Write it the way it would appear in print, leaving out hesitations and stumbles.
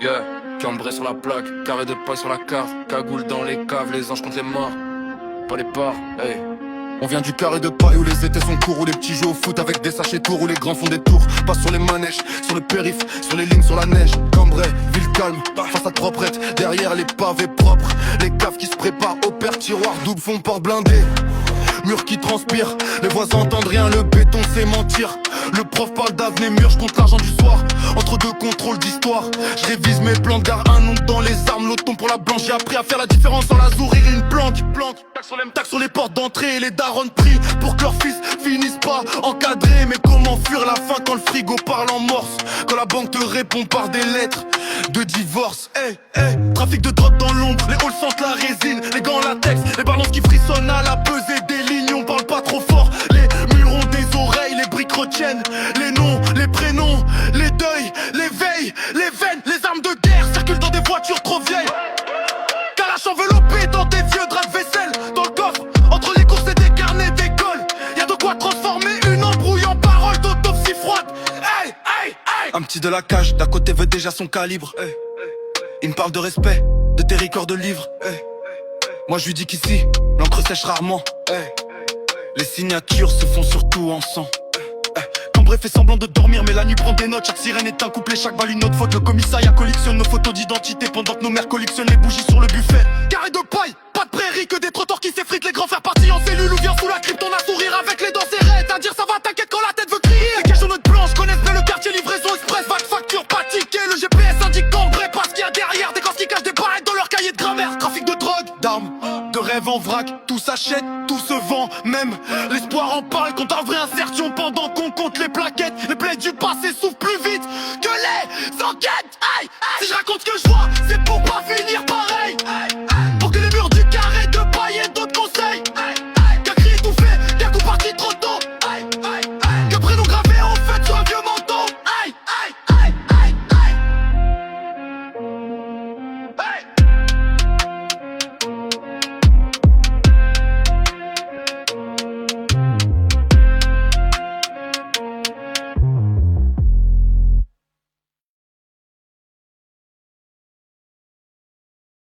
Yeah, cambré sur la plaque, carré de paille sur la carte, cagoule dans les caves, les anges contre les morts, pas les parts, hey. On vient du carré de paille où les étés sont courts, où les petits jouent au foot avec des sachets tours, où les grands font des tours. Passe sur les manèges, sur le périph', sur les lignes, sur la neige. Cambrai, ville calme, façade proprette, derrière les pavés propres. Les caves qui se préparent au père, tiroir double fond port blindé. Mur qui transpire, les voisins entendent rien, le béton c'est mentir. Le prof parle d'avenir mûr, je compte l'argent du soir. Entre deux contrôles d'histoire, je révise mes plans de gare, un oncle dans les armes, l'autre ton pour la blanche. J'ai appris à faire la différence dans la zourire et une planque. Tac sur les portes d'entrée et les darons prient pour que leurs fils finissent pas encadrés. Mais comment fuir la fin quand le frigo parle en morse, quand la banque te répond par des lettres de divorce. Trafic de drogue dans l'ombre, les halls sentent la résine, les gants latex, les balances qui frissonnent à la pesée des lignes. On parle pas trop fort, les murs ont des oreilles, les briques retiennent les noms, les prénoms, les deuils, les veilles, les veines, les armes de guerre circulent dans des voitures trop vieilles. Kalash enveloppé dans des vieux draps de vaisselle, dans le coffre, entre les courses et des carnets d'école. Y'a de quoi transformer une embrouille en parole d'autopsie froide. Un petit de la cage, d'à côté veut déjà son calibre. Il me parle de respect, de tes records de livres. Moi je lui dis qu'ici, l'encre sèche rarement. Les signatures se font surtout en sang. Cambré fait semblant de dormir mais la nuit prend des notes. Chaque sirène est un couplet, chaque balle une autre faute. Le commissariat collectionne nos photos d'identité pendant que nos mères collectionnent les bougies sur le buffet. Carré de paille, pas de prairie, que des trottoirs qui s'effritent. Les grands frères partis en cellule ou viens sous la crypte. On a sourire avec les dents serrées, à dire ça va, t'inquiète quand la tête veut crier. Les caches notre blanche connaissent bien le quartier, livraison express, vague facture, pas ticket. Le GPS indique cambré parce qu'il y a derrière des gosses qui cachent des barrettes dans leur cahier de grammaire. Trafic de drogue, d'armes, de rêves en vrac, tout s'achète, tout se vend, même l'espoir en parle. Quand un vrai insertion pendant qu'on compte les plaquettes. Les plaies du passé souffrent plus vite que les enquêtes. Si je raconte ce que je vois, c'est pour pas finir